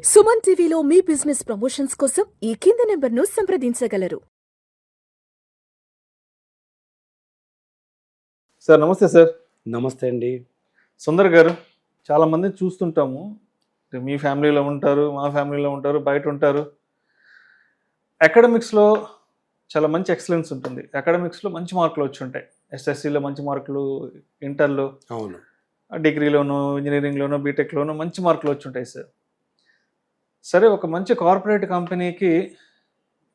సుమన్ టీవీలో మీ business promotions కోసం ఈ కింది నెంబర్ను సంప్రదించగలరు. సార్ నమస్తే సార్. నమస్తే అండి. సుందర్ గారు, చాలామంది చూస్తుంటాము. మీ ఫ్యామిలీలో ఉంటారు, మా ఫ్యామిలీలో ఉంటారు, బయట ఉంటారు. అకాడమిక్స్లో చాలా మంచి ఎక్సలెన్స్ ఉంటుంది. అకాడమిక్స్లో మంచి మార్కులు వచ్చి ఉంటాయి. ఎస్ఎస్సిలో మంచి మార్కులు, ఇంటర్లో, అవును, డిగ్రీలోను, ఇంజనీరింగ్లోను, బీటెక్లోను మంచి మార్కులు వచ్చి ఉంటాయి సార్. సరే, ఒక మంచి కార్పొరేట్ కంపెనీకి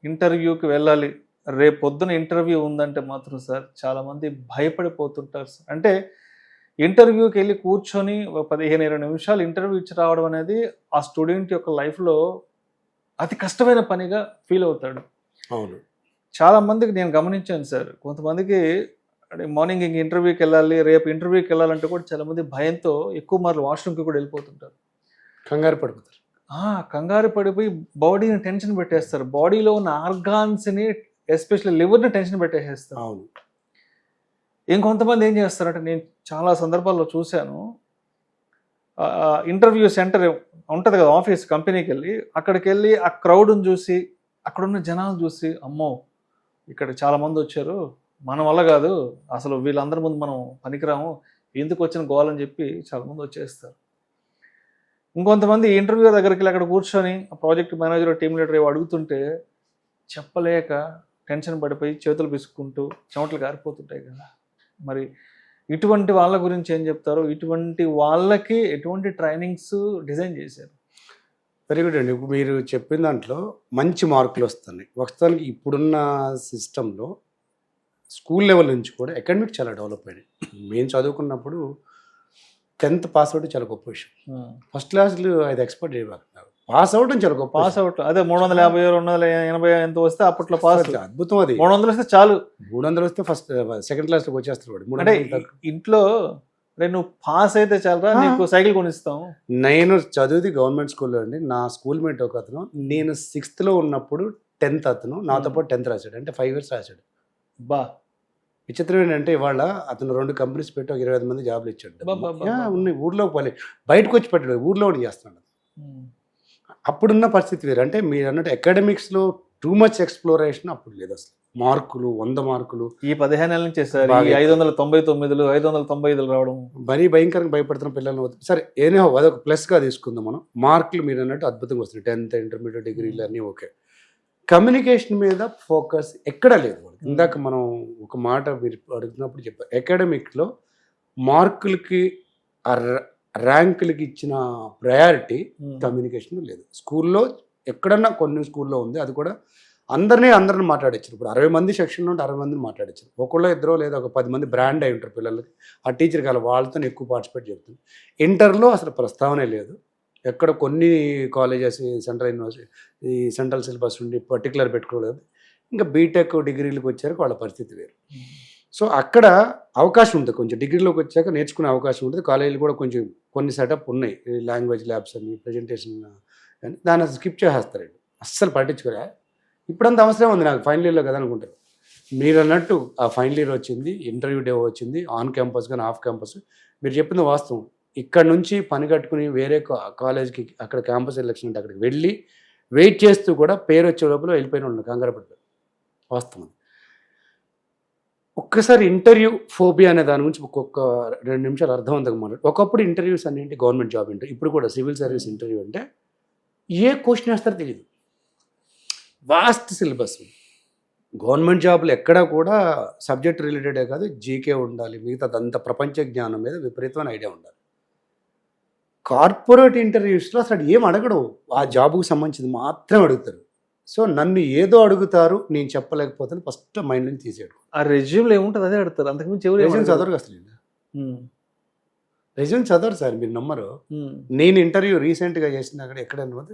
ఇంటర్వ్యూకి వెళ్ళాలి, రేపు పొద్దున ఇంటర్వ్యూ ఉందంటే మాత్రం సార్ చాలామంది భయపడిపోతుంటారు సార్. అంటే ఇంటర్వ్యూకి వెళ్ళి కూర్చొని 15-20 నిమిషాలు ఇంటర్వ్యూ ఇచ్చి రావడం అనేది ఆ స్టూడెంట్ యొక్క లైఫ్లో అతి కష్టమైన పనిగా ఫీల్ అవుతాడు. అవును, చాలామందికి నేను గమనించాను సార్. కొంతమందికి మార్నింగ్ ఇంక ఇంటర్వ్యూకి వెళ్ళాలి, రేపు ఇంటర్వ్యూకి వెళ్ళాలంటే కూడా చాలామంది భయంతో ఎక్కువ మార్లు వాష్రూమ్కి కూడా వెళ్ళిపోతుంటారు. కంగారు పడిపోతారు. కంగారు పడిపోయి బాడీని టెన్షన్ పెట్టేస్తారు. బాడీలో ఉన్న ఆర్గాన్స్ని, ఎస్పెషల్లీ లివర్ని టెన్షన్ పెట్టేసేస్తారు. అవును, ఇంకొంతమంది ఏం చేస్తారంటే, నేను చాలా సందర్భాల్లో చూశాను, ఇంటర్వ్యూ సెంటర్ ఉంటుంది కదా, ఆఫీస్, కంపెనీకి వెళ్ళి అక్కడికి వెళ్ళి ఆ క్రౌడ్ని చూసి, అక్కడున్న జనాలు చూసి, అమ్మో ఇక్కడ చాలామంది వచ్చారు, మన వల్ల కాదు, అసలు వీళ్ళందరి ముందు మనం పనికిరాము, ఎందుకు వచ్చిన గోలని చెప్పి చాలామంది వచ్చేస్తారు. ఇంకొంతమంది ఇంటర్వ్యూ దగ్గరికి వెళ్ళి అక్కడ కూర్చొని ప్రాజెక్ట్ మేనేజర్, టీమ్ లీడర్ ఏవో అడుగుతుంటే చెప్పలేక టెన్షన్ పడిపోయి చేతులు పిసుక్కుంటూ చెమటలు గారిపోతుంటాయి కదా. మరి ఇటువంటి వాళ్ళ గురించి ఏం చెప్తారు? ఇటువంటి వాళ్ళకి ఎటువంటి ట్రైనింగ్స్ డిజైన్ చేశారు? వెరీ గుడ్ అండి. ఇప్పుడు మీరు చెప్పిన దాంట్లో మంచి మార్కులు వస్తున్నాయి. వాస్తవానికి ఇప్పుడున్న సిస్టంలో స్కూల్ లెవెల్ నుంచి కూడా అకాడమిక్ చాలా డెవలప్ అయినాయి. మేము చదువుకున్నప్పుడు 10th పాస్ అవుట్ చాలా గొప్ప విషయం. ఫస్ట్ క్లాస్లు అది ఎక్స్పెక్ట్ చేయలేదు. పాస్ అవడం చాలా గొప్ప. పాస్ అవుట్ అదే 350, 280 ఎంత వస్తే అప్పట్లో పాస్. అద్భుతం. అది 300 వస్తే చాలు. 300 వస్తే ఫస్ట్ సెకండ్ క్లాస్లోకి వచ్చేస్తారు వాడు. అంటే ఇంట్లో నువ్వు పాస్ అయితే చాలరా, నీకు సైకిల్ కొనిస్తాం. నేను చదివింది గవర్నమెంట్ స్కూల్లో అండి. నా స్కూల్ మేట్ ఒక అతను, నేను 6th లో ఉన్నప్పుడు 10th అతను నాతో పాటు 10th రాశాడు. అంటే 5 years రాశాడు. బా విచిత్రం ఏంటంటే ఇవాళ అతను 2 కంపెనీస్ పెట్టి ఒక 25 మంది జాబ్లు ఇచ్చాడు. ఉన్నాయి, ఊర్లోకి పోలే, బయటకు వచ్చి పెట్టాడు, ఊర్లో ఉండి చేస్తున్నాడు. అప్పుడున్న పరిస్థితి వేరు. అంటే మీరు అన్నట్టు అకాడమిక్స్లో టూ మచ్ ఎక్స్ప్లోరేషన్ అప్పుడు లేదు అసలు. మార్కులు 100 మార్కులు ఈ 15 ఏళ్ళ నుంచి సార్ 599, 595 రావడం మరీ భయంకరంగా భయపడుతున్న పిల్లలు. సరే, ఏదో అదొక ప్లస్గా తీసుకుందాం మనం. మార్కులు మీరు అన్నట్టు అద్భుతంగా వస్తున్నాయి. 10th, ఇంటర్మీడియట్, డిగ్రీలు అన్నీ ఓకే. కమ్యూనికేషన్ మీద ఫోకస్ ఎక్కడా లేదు. ఇందాక మనం ఒక మాట మీరు అడుగుతున్నప్పుడు చెప్పారు, అకాడమిక్లో మార్కులకి ర్యాంకులకి ఇచ్చిన ప్రయారిటీ కమ్యూనికేషన్ లేదు. స్కూల్లో ఎక్కడన్నా కొన్ని స్కూల్లో ఉంది, అది కూడా అందరిని మాట్లాడించారు. ఇప్పుడు 60 మంది సెక్షన్లో ఉంటే 60 మందిని మాట్లాడించారు. ఒకళ్ళో ఇద్దరో లేదా ఒక 10 మంది బ్రాండ్ అయి ఉంటారు పిల్లలకి. ఆ టీచర్ కాదు, వాళ్ళతో ఎక్కువ పార్టిసిపేట్ చెప్తుంది. ఇంటర్లో అసలు ప్రస్తావనే లేదు. ఎక్కడ కొన్ని కాలేజెస్ సెంట్రల్ యూనివర్సిటీ, ఈ సెంట్రల్ సిలబస్ ఉండి పర్టికులర్ పెట్టుకోలేదు. ఇంకా బీటెక్, డిగ్రీలకు వచ్చారు, వాళ్ళ పరిస్థితి వేరు. సో అక్కడ అవకాశం ఉంటుంది, కొంచెం డిగ్రీలోకి వచ్చాక నేర్చుకునే అవకాశం ఉంటుంది. కాలేజీలు కూడా కొంచెం కొన్ని సెటప్ ఉన్నాయి, లాంగ్వేజ్ ల్యాబ్స్ అని, ప్రజెంటేషన్ అని. దాన్ని స్కిప్ చేసేస్తారండి, అస్సలు పట్టించుకోరా. ఇప్పుడంత అవసరం ఉంది నాకు, ఫైనల్ ఇయర్లో కదా అనుకుంటారు. మీరు అన్నట్టు ఆ ఫైనల్ ఇయర్ వచ్చింది, ఇంటర్వ్యూ డే వచ్చింది, ఆన్ క్యాంపస్ కానీ ఆఫ్ క్యాంపస్. మీరు చెప్పింది వాస్తవం. ఇక్కడ నుంచి పని కట్టుకుని వేరే కాలేజ్కి, అక్కడ క్యాంపస్ ఎలక్షన్ అంటే అక్కడికి వెళ్ళి వెయిట్ చేస్తూ కూడా పేరు వచ్చే లోపల వెళ్ళిపోయిన వాళ్ళు కంగారు పడ్డారు. వాస్తవం. ఒక్కసారి ఇంటర్వ్యూ ఫోబియా అనే దాని గురించి ఒక్కొక్క 2 నిమిషాలు అర్థవంతంగా మాట్లాడు. ఒకప్పుడు ఇంటర్వ్యూస్ అన్నింటి గవర్నమెంట్ జాబ్ ఇంటర్వ్యూ, ఇప్పుడు కూడా సివిల్ సర్వీస్ ఇంటర్వ్యూ అంటే ఏ క్వశ్చన్ వేస్తారో తెలియదు. Vast syllabus. గవర్నమెంట్ జాబులు ఎక్కడా కూడా సబ్జెక్ట్ రిలేటెడే కాదు, జీకే ఉండాలి, మిగతా అంత ప్రపంచ జ్ఞానం మీద విపరీతమైన ఐడియా ఉండాలి. కార్పొరేట్ ఇంటర్వ్యూస్లో అసలు ఏం అడగడు, ఆ జాబుకు సంబంధించింది మాత్రమే అడుగుతారు. సో నన్ను ఏదో అడుగుతారు, నేను చెప్పలేకపోతే ఫస్ట్ మైండ్ నుంచి తీసేయడం. ఆ రెజ్యూమ్లో ఏముంటుంది అదే అడుగుతారు, అంతకుమించి ఎవరు రెజ్యూమ్ చదవరు అసలు. రెజ్యూమ్ చదవరు సార్, మీరు నమ్మరు. నేను ఇంటర్వ్యూ రీసెంట్గా చేసిన అక్కడ ఎక్కడన్నా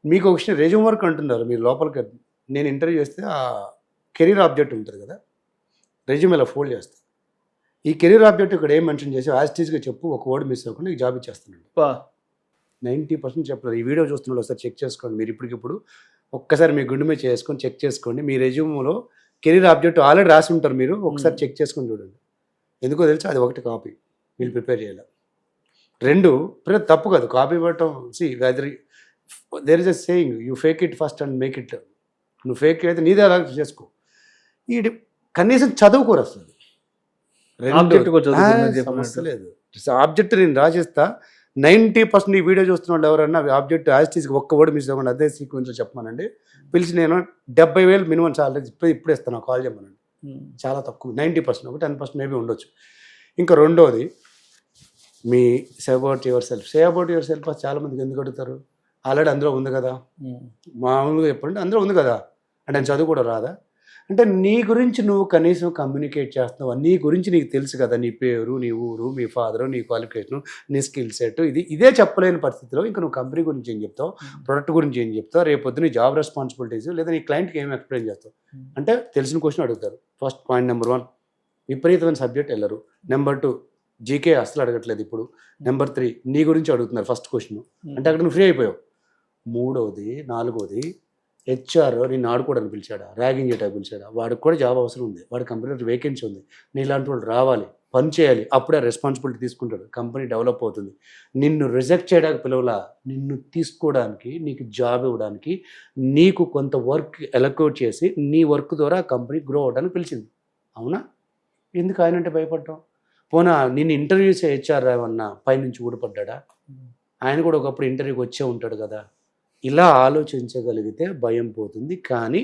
మీకు ఒక విషయం, రెజ్యూమ్ వర్క్ అంటున్నారు మీరు లోపలికి. నేను ఇంటర్వ్యూ చేస్తే ఆ కెరీర్ ఆబ్జెక్ట్ ఉంటుంది కదా, రెజ్యూమ్ ఇలా ఫోల్డ్ చేస్తాను. ఈ కెరీర్ ఆబ్జెక్ట్ ఇక్కడ ఏం మెన్షన్ చేసి యాజ్టీస్గా చెప్పు, ఒక వర్డ్ మిస్ అవ్వకుండా ఈ జాబ్ ఇచ్చేస్తున్నాడు. 90% చెప్పలేదు. ఈ వీడియో చూస్తున్నాడు, ఒకసారి చెక్ చేసుకోండి. మీరు ఇప్పటికిప్పుడు ఒక్కసారి మీ గుండె మీద చేసుకొని చెక్ చేసుకోండి. మీ రెజ్యూమ్లో కెరీర్ ఆబ్జెక్ట్ ఆల్రెడీ రాసి ఉంటారు, మీరు ఒకసారి చెక్ చేసుకొని చూడండి. ఎందుకో తెలుసా, అది ఒకటి కాపీ వీళ్ళు ప్రిపేర్ చేయాలి. 2 తప్పు కాదు కాపీ ఇవ్వటం. Whether there is a saying, you fake it first and make it. నువ్వు ఫేక్ అయితే నీదే అలా చేసుకో. ఈ కనీసం చదువుకోరు అసలు. Object కూడా చదువుకోమని చెప్పినట్టు. సమస్య లేదు. ఆబ్జెక్ట్ నేను రాసిస్తా, 90% ఈ వీడియో చూస్తున్న వాళ్ళు ఎవరన్నా ఆబ్జెక్ట్ యాజిటీస్కి ఒక్క వర్డ్ మిస్ అవ్వకుండా అదే సీక్వెన్స్లో చెప్పమనండి, పిలిచి నేను 70,000 మినిమం సాలరీ ఇప్పుడు ఇస్తాను, కాల్ చేయమనండి. చాలా తక్కువ, 90%, ఒక 10% మేబీ ఉండొచ్చు. ఇంకా రెండోది, మీ సే అబౌట్ యువర్ సెల్ఫ్ చాలా మందికి ఎందుకు అడుగుతారు? ఆల్రెడీ అందులో ఉంది కదా, మామూలుగా చెప్పండి అందులో ఉంది కదా అంటే ఆయన చదువు కూడా రాదా అంటే, నీ గురించి నువ్వు కనీసం కమ్యూనికేట్ చేస్తున్నావు, నీ గురించి నీకు తెలుసు కదా, నీ పేరు, నీ ఊరు, మీ ఫాదరు, నీ క్వాలిఫికేషను, నీ స్కిల్ సెట్, ఇదే చెప్పలేని పరిస్థితిలో ఇంకా నువ్వు కంపెనీ గురించి ఏం చెప్తావు, ప్రొడక్ట్ గురించి ఏం చెప్తావు, రేపొద్దు నీ జాబ్ రెస్పాన్సిబిలిటీస్ లేదా నీ క్లయింట్కి ఏం ఎక్స్ప్లెయిన్ చేస్తావు అంటే తెలిసిన క్వశ్చన్ అడుగుతారు. ఫస్ట్ పాయింట్ నెంబర్ 1, విపరీతమైన సబ్జెక్ట్ వెళ్ళరు. నెంబర్ 2, జీకే అసలు అడగట్లేదు ఇప్పుడు. నెంబర్ 3, నీ గురించి అడుగుతున్నారు ఫస్ట్ క్వశ్చన్ అంటే అక్కడ నువ్వు ఫ్రీ అయిపోయావు. 3వది 4వది, హెచ్ఆర్ నేను ఆడుకోవడానికి పిలిచాడా, ర్యాగింగ్ చేయడానికి పిలిచాడా, వాడికి కూడా జాబ్ అవసరం ఉంది, వాడి కంపెనీలో వేకెన్సీ ఉంది, నీ ఇలాంటి వాళ్ళు రావాలి, పని చేయాలి, అప్పుడే రెస్పాన్సిబిలిటీ తీసుకుంటాడు, కంపెనీ డెవలప్ అవుతుంది. నిన్ను రిజెక్ట్ చేయడానికి పిలవలా, నిన్ను తీసుకోవడానికి, నీకు జాబ్ ఇవ్వడానికి, నీకు కొంత వర్క్ ఎలకోట్ చేసి నీ వర్క్ ద్వారా కంపెనీ గ్రో అవ్వడానికి పిలిచింది. అవునా? ఎందుకు ఆయన అంటే భయపడ్డాం? పోనా నిన్ను ఇంటర్వ్యూ చేసే హెచ్ఆర్ ఏమన్నా పైనుంచి ఊడిపడ్డా? ఆయన కూడా ఒకప్పుడు ఇంటర్వ్యూకి వచ్చే ఉంటాడు కదా. ఇలా ఆలోచించగలిగితే భయం పోతుంది. కానీ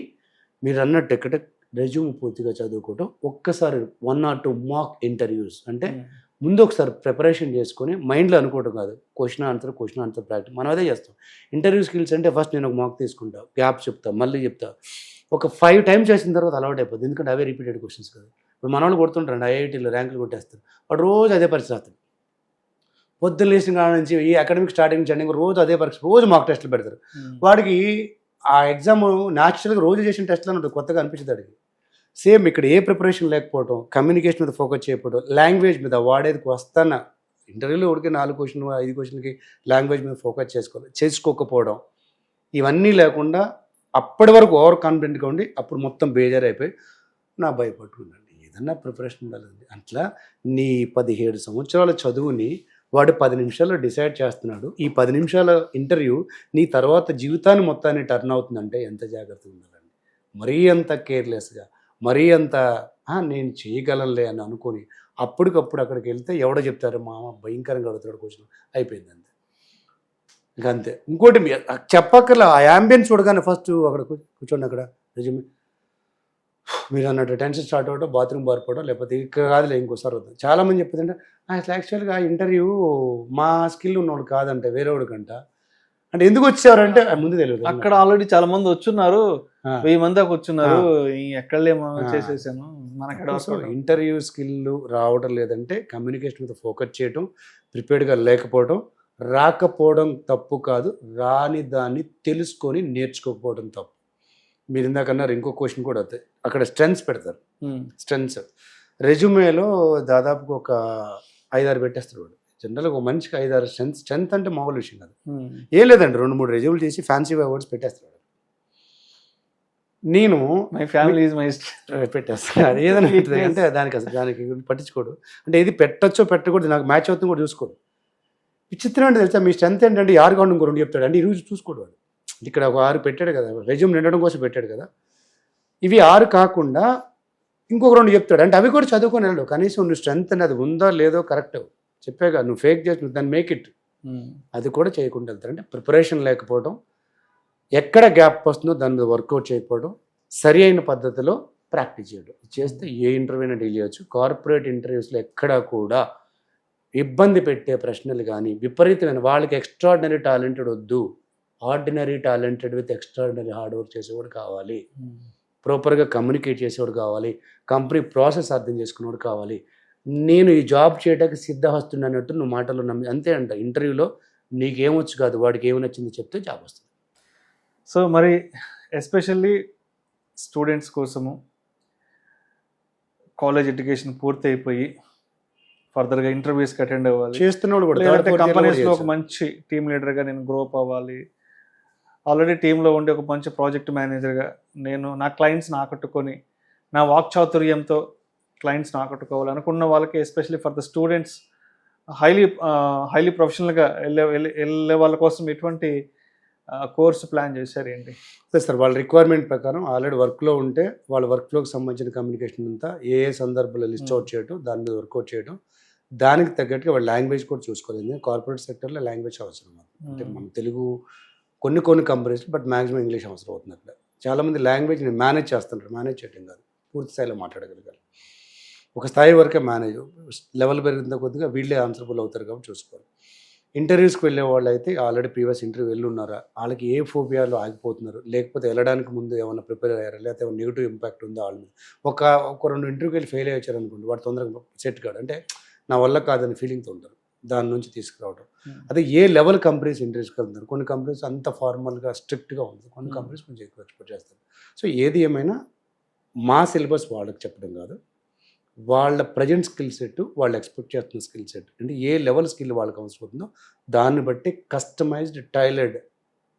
మీరు అన్నట్టు ఎక్కడ రెజ్యూమ్ పూర్తిగా చదువుకోవటం, ఒక్కసారి 1 or 2 మాక్ ఇంటర్వ్యూస్ అంటే ముందు ఒకసారి ప్రిపరేషన్ చేసుకొని మైండ్లో అనుకోవడం కాదు, క్వశ్చన్ ఆన్సర్ ప్రాక్టీస్ మనం అదే చేస్తాం. ఇంటర్వ్యూ స్కిల్స్ అంటే ఫస్ట్ నేను ఒక మాక్ తీసుకుంటా, గ్యాప్ చెప్తా, మళ్ళీ చెప్తా, ఒక 5 times చేసిన తర్వాత అలవాటు అయిపోతుంది, ఎందుకంటే అవే రిపీటెడ్ క్వశ్చన్స్ కదా. ఇప్పుడు మన వాళ్ళు కొడుతుంటారండి, ఐఐటీలో ర్యాంకులు కొట్టేస్తారు, వాడు రోజు అదే పరీక్ష రాస్తాడు, పొద్దున్న లేచిన కాడ నుంచి ఈ అకాడమిక్ స్టార్టింగ్ నుంచి రోజు అదే పరీక్ష, రోజు మాక్ టెస్టులు పెడతారు. వాడికి ఆ ఎగ్జామ్ న్యాచురల్గా రోజు చేసిన టెస్ట్లో ఉంటుంది, కొత్తగా అనిపించింది వాడికి. సేమ్ ఇక్కడ ఏ ప్రిపరేషన్ లేకపోవడం, కమ్యూనికేషన్ మీద ఫోకస్ చేయకపోవడం, లాంగ్వేజ్ మీద వాడేది వస్తాన ఇంటర్వ్యూలో ఉడికి 4 క్వశ్చన్ 5 క్వశ్చన్కి లాంగ్వేజ్ మీద ఫోకస్ చేసుకోకపోవడం, ఇవన్నీ లేకుండా అప్పటి వరకు ఓవర్ కాన్ఫిడెంట్గా ఉండి అప్పుడు మొత్తం బేజారు అయిపోయి నా భయపట్టుకుందండి. ఏదన్నా ప్రిపరేషన్ ఉండాలండి. అట్లా నీ 17 సంవత్సరాల చదువుని వాడు 10 నిమిషాల్లో డిసైడ్ చేస్తున్నాడు. ఈ 10 నిమిషాల ఇంటర్వ్యూ నీ తర్వాత జీవితాన్ని మొత్తాన్ని టర్న్ అవుతుందంటే ఎంత జాగ్రత్తగా ఉండాలండి. మరీ అంత కేర్లెస్గా, మరీ అంత నేను చేయగలనులే అని అనుకొని అప్పటికప్పుడు అక్కడికి వెళ్తే ఎవడో చెప్తారు మామ భయంకరంగా అడుగుతాడు క్వశ్చన్, అయిపోయింది అంతే. ఇంకా అంతే. ఇంకోటి చెప్పక్కర్లా, ఆ యాంబియన్స్ చూడగానే ఫస్ట్ అక్కడ కూర్చోండి, అక్కడ రెజ్యూమే మీరు అన్నట్టు టెన్షన్ స్టార్ట్ అవ్వడం, బాత్రూమ్ బారిపోవడం, లేకపోతే ఇక్కడ కాదులే ఇంకోసారి వద్దాం. చాలామంది చెప్తుందంటే అసలు యాక్చువల్గా ఇంటర్వ్యూ మా స్కిల్ ఉన్నవాడు కాదంటే వేరేవాడికంట అంటే ఎందుకు వచ్చేవారంటే ముందు తెలియదు. అక్కడ ఆల్రెడీ చాలా మంది వచ్చున్నారు, 1000 మంది దాకా వచ్చున్నారు, ఎక్కడలేమో చేసేసాను. మనకు ఇంటర్వ్యూ స్కిల్ రావడం లేదంటే కమ్యూనికేషన్ మీద ఫోకస్ చేయటం, ప్రిపేర్డ్గా లేకపోవడం, రాకపోవడం తప్పు కాదు, రాని దాన్ని తెలుసుకొని నేర్చుకోకపోవడం తప్పు. మీరు ఇందాక అన్నారు ఇంకో క్వశ్చన్ కూడా అవుతాయి, అక్కడ స్ట్రెంగ్స్ పెడతారు. స్ట్రెంగ్స్ రెజ్యూమేలో దాదాపుగా ఒక 5-6 పెట్టేస్తారు వాడు. జనరల్గా ఒక మనిషికి 5-6 స్ట్రెంత్ అంటే మామూలు విషయం కాదు. ఏం లేదండి, 2-3 రెజ్యూమ్లు చేసి ఫ్యాన్సీ వర్డ్స్ పెట్టేస్తాడు. నేను మై ఫ్యామిలీ ఈజ్ మై పెట్టేస్తాను, అది ఏదైనా అంటే దానికి పట్టించుకోడు. అంటే ఇది పెట్టచ్చో పెట్టకూడదు, నాకు మ్యాచ్ అవుతుంది కూడా చూసుకోడు. విచిత్రం అంటే తెలుసా, మీ స్ట్రెంత్ ఏంటంటే 6 కాకుండా ఇంకో 2 చెప్తాడు. అంటే ఈరోజు చూసుకోడు వాడు. ఇక్కడ ఒక 6 పెట్టాడు కదా, రెజ్యూమ్ నిండడం కోసం పెట్టాడు కదా, ఇవి 6 కాకుండా ఇంకొక 2 చెప్తాడు. అంటే అవి కూడా చదువుకొని వెళ్ళడు. కనీసం నువ్వు స్ట్రెంత్ అనేది ఉందో లేదో కరెక్ట్ చెప్పాక, నువ్వు ఫేక్ చేసి నువ్వు దాన్ని మేక్ ఇట్, అది కూడా చేయకుండా వెళ్తారు. అంటే ప్రిపరేషన్ లేకపోవడం, ఎక్కడ గ్యాప్ వస్తుందో దాని మీద వర్కౌట్ చేయకపోవడం, సరి అయిన పద్ధతిలో ప్రాక్టీస్ చేయడం, చేస్తే ఏ ఇంటర్వ్యూ అయినా డీల్ చేయొచ్చు. కార్పొరేట్ ఇంటర్వ్యూస్లో ఎక్కడా కూడా ఇబ్బంది పెట్టే ప్రశ్నలు కానీ విపరీతమైన, వాళ్ళకి ఎక్స్ట్రాడినరీ టాలెంటెడ్ వద్దు, ordinary talented with extraordinary hard work చేసేవాడు కావాలి, ప్రాపర్గా కమ్యూనికేట్ చేసేవాడు కావాలి, కంపెనీ ప్రాసెస్ అర్థం చేసుకునేవాడు కావాలి. నేను ఈ జాబ్ చేయడానికి సిద్ధహస్తుడు అన్నట్టు నువ్వు మాటలు నమ్మి అంతే అంట. ఇంటర్వ్యూలో నీకేమొచ్చు కాదు, వాడికి ఏమి నచ్చింది చెప్తే జాబ్ వస్తుంది. సో మరి ఎస్పెషల్లీ స్టూడెంట్స్ కోసము కాలేజ్ ఎడ్యుకేషన్ పూర్తి అయిపోయి ఫర్దర్గా ఇంటర్వ్యూస్కి అటెండ్ అవ్వాలి, చేస్తున్నాడు కూడా, లేదంటే కంపెనీస్లో ఒక మంచి టీమ్ లీడర్గా నేను గ్రోప్ అవ్వాలి, ఆల్రెడీ టీంలో ఉండే ఒక మంచి ప్రాజెక్ట్ మేనేజర్గా నేను నా క్లయింట్స్ని ఆకట్టుకొని నా వాక్చాతుర్యంతో క్లయింట్స్ని ఆకట్టుకోవాలి అనుకున్న వాళ్ళకి, especially for the students highly ప్రొఫెషనల్గా వెళ్ళే వాళ్ళ కోసం ఎటువంటి కోర్సు ప్లాన్ చేశారు ఏంటి? అదే సార్, వాళ్ళ రిక్వైర్మెంట్ ప్రకారం ఆల్రెడీ వర్క్లో ఉంటే వాళ్ళ వర్క్లోకి సంబంధించిన కమ్యూనికేషన్ అంతా ఏ సందర్భంలో లిస్ట్ అవుట్ చేయడం, దాని మీద వర్కౌట్ చేయడం, దానికి తగ్గట్టుగా వాళ్ళ లాంగ్వేజ్ కూడా చూసుకోలేదు. కార్పొరేట్ సెక్టర్లో లాంగ్వేజ్ అవసరం. అంటే మన తెలుగు కొన్ని కంపెనీస్, బట్ మ్యాక్సిమం ఇంగ్లీష్ అవసరం అవుతుంది. అక్కడ చాలామంది లాంగ్వేజ్ని మేనేజ్ చేస్తుంటారు, మేనేజ్ చేయడం కాదు, పూర్తి స్థాయిలో మాట్లాడగలగాలి. ఒక స్థాయి వరకే మేనేజ్, లెవెల్ పెరిగిన కొద్దిగా వీళ్ళే ఆన్సరబుల్ అవుతారు కాబట్టి చూసుకోవాలి. ఇంటర్వ్యూస్కి వెళ్ళే వాళ్ళు అయితే ఆల్రెడీ ప్రీవియస్ ఇంటర్వ్యూ వెళ్ళున్నారా, వాళ్ళకి ఏ ఫోబియాలో ఆగిపోతున్నారు, లేకపోతే వెళ్ళడానికి ముందు ఏమైనా ప్రిపేర్ అయ్యారా, లేకపోతే ఏమైనా నెగిటివ్ ఇంపాక్ట్ ఉందా వాళ్ళ మీద. ఒక 2 ఇంటర్వ్యూకి వెళ్ళి ఫెయిల్ అయ్యారు అనుకోండి, వాడు తొందరగా సెట్ కాడు, అంటే నా వల్ల కాదని ఫీలింగ్తో ఉంటారు, దాని నుంచి తీసుకురావడం. అదే ఏ లెవెల్ కంపెనీస్ ఇంటర్వ్యూస్కి వెళ్తున్నారు. కొన్ని కంపెనీస్ అంత ఫార్మల్గా స్ట్రిక్ట్గా ఉంటుంది, కొన్ని కంపెనీస్ కొంచెం ఎక్కువ ఎక్స్పెక్ట్ చేస్తారు. సో ఏది ఏమైనా మా సిలబస్ వాళ్ళకి చెప్పడం కాదు, వాళ్ళ ప్రజెంట్ స్కిల్ సెట్, వాళ్ళు ఎక్స్పెక్ట్ చేస్తున్న స్కిల్ సెట్, అంటే ఏ లెవెల్ స్కిల్ వాళ్ళకి అవసరం అవుతుందో దాన్ని బట్టి కస్టమైజ్డ్ టైలర్డ్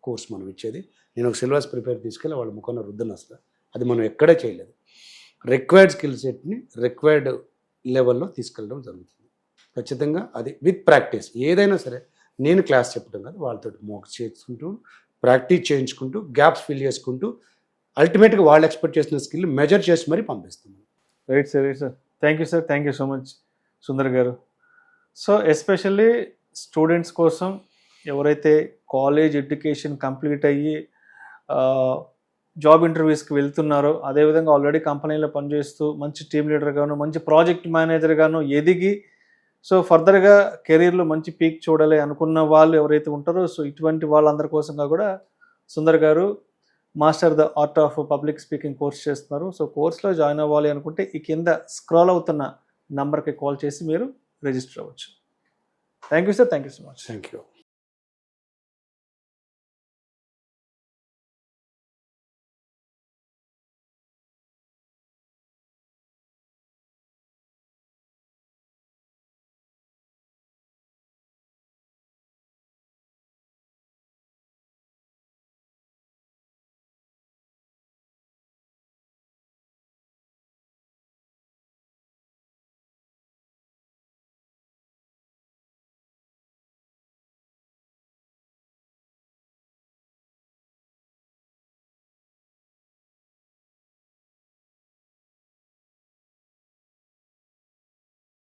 కోర్స్ మనం ఇచ్చేది. నేను ఒక సిలబస్ ప్రిపేర్ తీసుకెళ్ళి వాళ్ళ ముఖంలో రుద్దను, అసలు అది మనం ఎక్కడే చేయలేదు. రిక్వైర్డ్ స్కిల్ సెట్ని రిక్వైర్డ్ లెవెల్లో తీసుకెళ్ళడం జరుగుతుంది. ఖచ్చితంగా అది విత్ ప్రాక్టీస్. ఏదైనా సరే నేను క్లాస్ చెప్పడం కాదు, వాళ్ళతో మోక్ చేసుకుంటూ ప్రాక్టీస్ చేయించుకుంటూ గ్యాప్స్ ఫిల్ చేసుకుంటూ అల్టిమేట్గా వాళ్ళు ఎక్స్పెక్ట్ చేసిన స్కిల్ మెజర్ చేసి మరీ పంపిస్తాం. Right sir, right sir. Thank you so much Sundar గారు. సో ఎస్పెషల్లీ స్టూడెంట్స్ కోసం, ఎవరైతే కాలేజ్ ఎడ్యుకేషన్ కంప్లీట్ అయ్యి జాబ్ ఇంటర్వ్యూస్కి వెళ్తున్నారో, అదేవిధంగా ఆల్రెడీ కంపెనీలో పనిచేస్తూ మంచి టీమ్ లీడర్గాను, మంచి ప్రాజెక్ట్ మేనేజర్గాను ఎదిగి సో ఫర్దర్గా కెరీర్లో మంచి పీక్ చూడాలి అనుకున్న వాళ్ళు ఎవరైతే ఉంటారో, సో ఇటువంటి వాళ్ళందరి కోసంగా కూడా సుందర్ గారు master the art of public speaking course చేస్తున్నారు. సో కోర్స్లో జాయిన్ అవ్వాలి అనుకుంటే ఈ కింద స్క్రాల్ అవుతున్న నంబర్కి కాల్ చేసి మీరు రిజిస్టర్ అవ్వచ్చు. Thank you sir, thank you so much. Thank you.